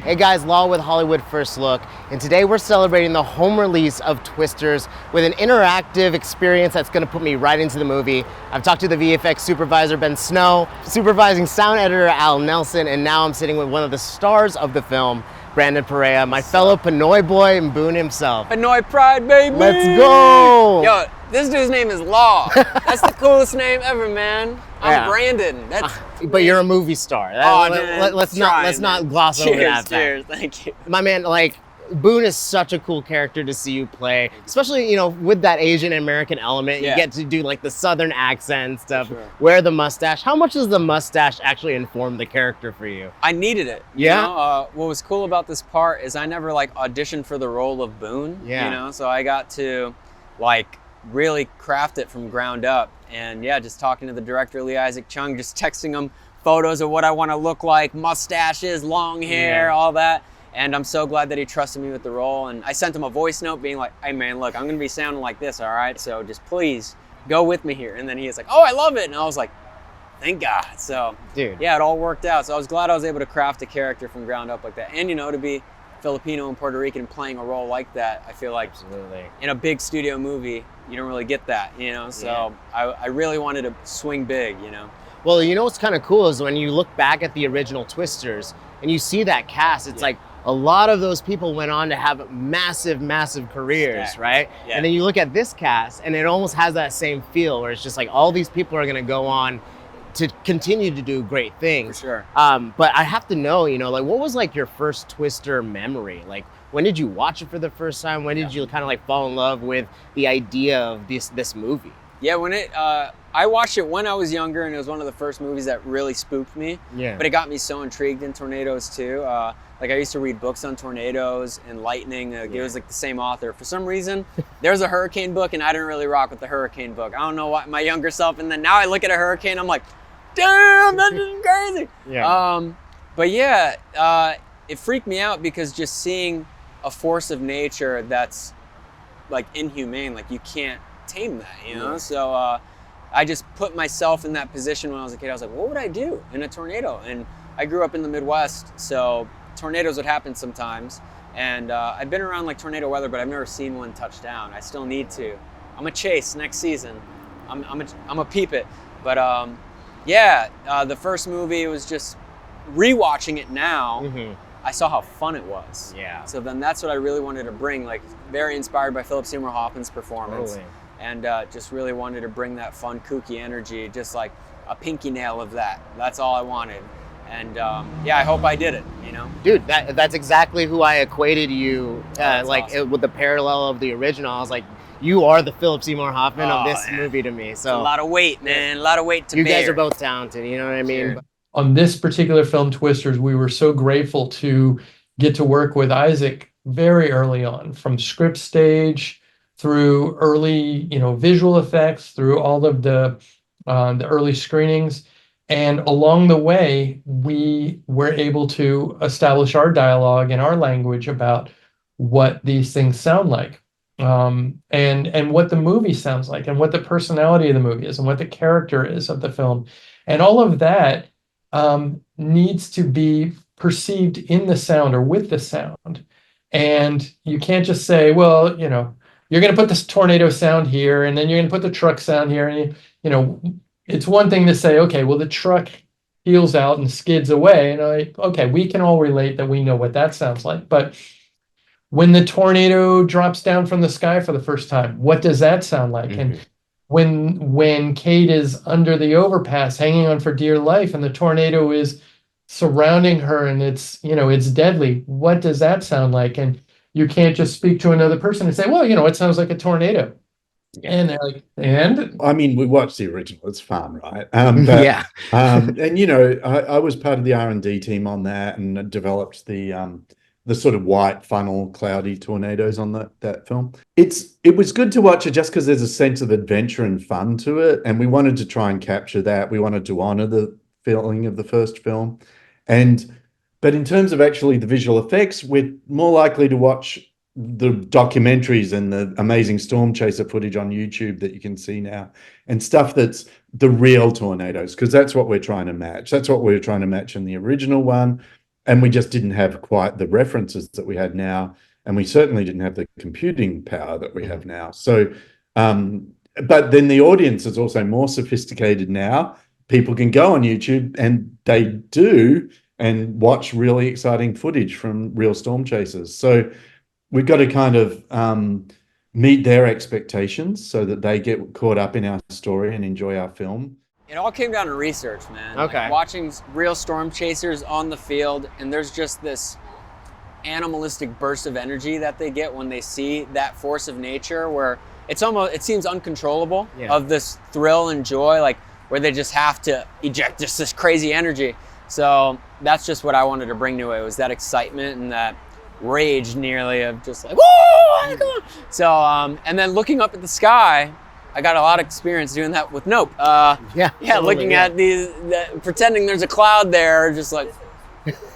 Hey guys, Law with Hollywood First Look, and today we're celebrating the home release of Twisters with an interactive experience that's going to put me right into the movie. I've talked to the VFX Supervisor, Ben Snow, Supervising sound editor, Al Nelson, and now I'm sitting with one of the stars of the film, Brandon Perea, my fellow Pinoy boy and Boone himself. Pinoy pride, baby! Let's go! Yo, this dude's name is Law. That's the coolest name ever, man. I'm Brandon. But you're a movie star. Let's not gloss over that. Cheers, thank you. My man, like, Boone is such a cool character to see you play, especially, you know, with that Asian American element. You get to do like the Southern accent stuff, wear the mustache. How much does the mustache actually inform the character for you? I needed it. Yeah. You know, what was cool about this part is I never like auditioned for the role of Boone. Yeah. You know, so I got to like really craft it from ground up. And yeah, just talking to the director, Lee Isaac Chung, just texting him photos of what I want to look like, mustaches, long hair, all that. And I'm so glad that he trusted me with the role. And I sent him a voice note being like, hey man, look, I'm going to be sounding like this, all right? So just please go with me here. And then he was like, oh, I love it. And I was like, thank God. So dude, yeah, it all worked out. So I was glad I was able to craft a character from ground up like that. And you know, to be Filipino and Puerto Rican playing a role like that, I feel like in a big studio movie, you don't really get that, you know? So I really wanted to swing big, you know? Well, you know what's kind of cool is when you look back at the original Twisters and you see that cast, it's like a lot of those people went on to have massive, massive careers, right? Yeah. And then you look at this cast and it almost has that same feel where it's just like all these people are going to go on to continue to do great things. For sure. But I have to know, you know, like what was like your first Twister memory? Like when did you watch it for the first time? When did you kind of like fall in love with the idea of this movie? Yeah, when I watched it when I was younger, and it was one of the first movies that really spooked me. Yeah. But it got me so intrigued in tornadoes too. Like I used to read books on tornadoes and lightning. It was like the same author. For some reason, there's a hurricane book, and I didn't really rock with the hurricane book. I don't know why, my younger self. And then now I look at a hurricane, I'm like, damn, that's just crazy. Yeah. But yeah, it freaked me out because just seeing a force of nature that's like inhumane, like you can't tame that, you know? So I just put myself in that position when I was a kid. I was like, what would I do in a tornado? And I grew up in the Midwest, so tornadoes would happen sometimes. And I've been around like tornado weather, but I've never seen one touch down. I still need to. I'm a chase next season. I'm a peep it. But the first movie was just rewatching it now. I saw how fun it was. Yeah. So then that's what I really wanted to bring, like very inspired by Philip Seymour Hoffman's performance. Totally. And just really wanted to bring that fun, kooky energy, just like a pinky nail of that. That's all I wanted. And yeah, I hope I did it, you know? Dude, that's exactly who I equated you, like awesome. With the parallel of the original. I was like, you are the Philip Seymour Hoffman of this movie to me. So a lot of weight, man, a lot of weight to bear. You guys are both talented, you know what I mean? Sure. On this particular film, Twisters, we were so grateful to get to work with Isaac very early on, from script stage through early, visual effects, through all of the early screenings. And along the way, we were able to establish our dialogue and our language about what these things sound like, and what the movie sounds like, and what the personality of the movie is, and what the character is of the film. And all of that needs to be perceived in the sound or with the sound. And you can't just say, well, you're going to put this tornado sound here, and then you're going to put the truck sound here. And, it's one thing to say, okay, well, the truck peels out and skids away. And okay, we can all relate that we know what that sounds like. But when the tornado drops down from the sky for the first time, what does that sound like? Mm-hmm. And when Kate is under the overpass hanging on for dear life and the tornado is surrounding her and it's deadly, what does that sound like? And you can't just speak to another person and say, well, it sounds like a tornado. And they're like, and? I mean, we watched the original. It's fun, right? Yeah. And, I was part of the R&D team on that and developed the sort of white funnel cloudy tornadoes on that film. It was good to watch it just because there's a sense of adventure and fun to it. And we wanted to try and capture that. We wanted to honor the feeling of the first film. But in terms of actually the visual effects, we're more likely to watch the documentaries and the amazing storm chaser footage on YouTube that you can see now, and stuff that's the real tornadoes, because that's what we're trying to match. That's what we were trying to match in the original one. and we just didn't have quite the references that we had now, and we certainly didn't have the computing power that we have now. So, but then the audience is also more sophisticated now. People can go on YouTube, and they do, and watch really exciting footage from real storm chasers. So we've got to kind of meet their expectations so that they get caught up in our story and enjoy our film. It all came down to research, man. Okay. Like watching real storm chasers on the field, and there's just this animalistic burst of energy that they get when they see that force of nature, where it seems uncontrollable, of this thrill and joy, like where they just have to eject just this crazy energy. So that's just what I wanted to bring to it, was that excitement and that rage nearly of just like, whoa, come on. So, and then looking up at the sky, I got a lot of experience doing that with Nope. Looking at pretending there's a cloud there, just like,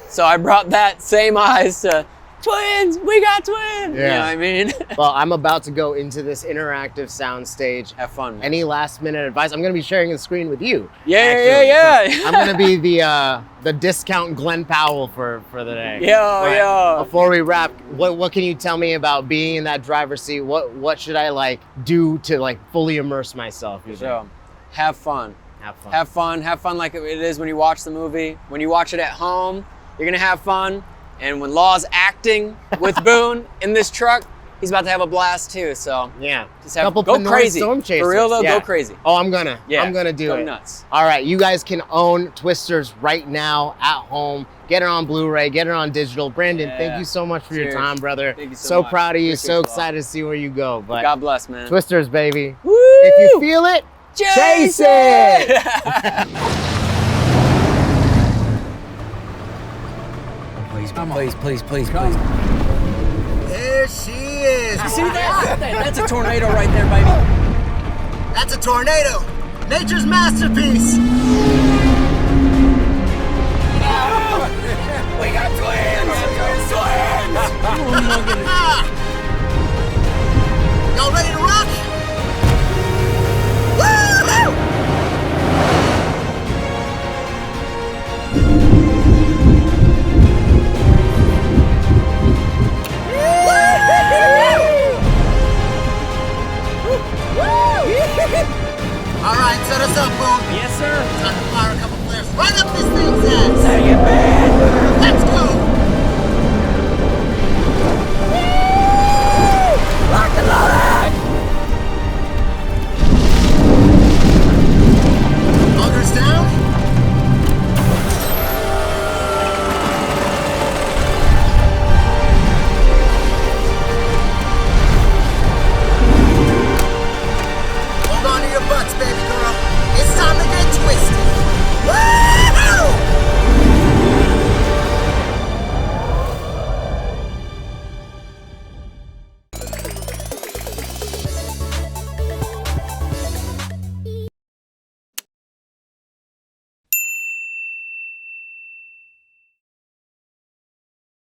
so I brought that same eyes to twins, we got twins. Yeah. You know what I mean? Well, I'm about to go into this interactive sound stage. Have fun, man. Any last minute advice? I'm going to be sharing the screen with you. Yeah. So I'm going to be the discount Glen Powell for the day. Yo. Before we wrap, what can you tell me about being in that driver's seat? What should I do to fully immerse myself? So, have fun. Have fun like it is when you watch the movie. When you watch it at home, you're going to have fun. And when Law's acting with Boone in this truck, he's about to have a blast too. So just go crazy. For real though, go crazy. Oh, I'm gonna do it. Go nuts. All right, you guys can own Twisters right now at home. Get it on Blu-ray, get it on digital. Brandon, thank you so much for your time, brother. Thank you so much. Proud of you. Appreciate so excited to see where you go. But God bless, man. Twisters, baby. Woo! If you feel it, chase it. Please. There she is. You see that? That's a tornado right there, baby. That's a tornado. Nature's masterpiece.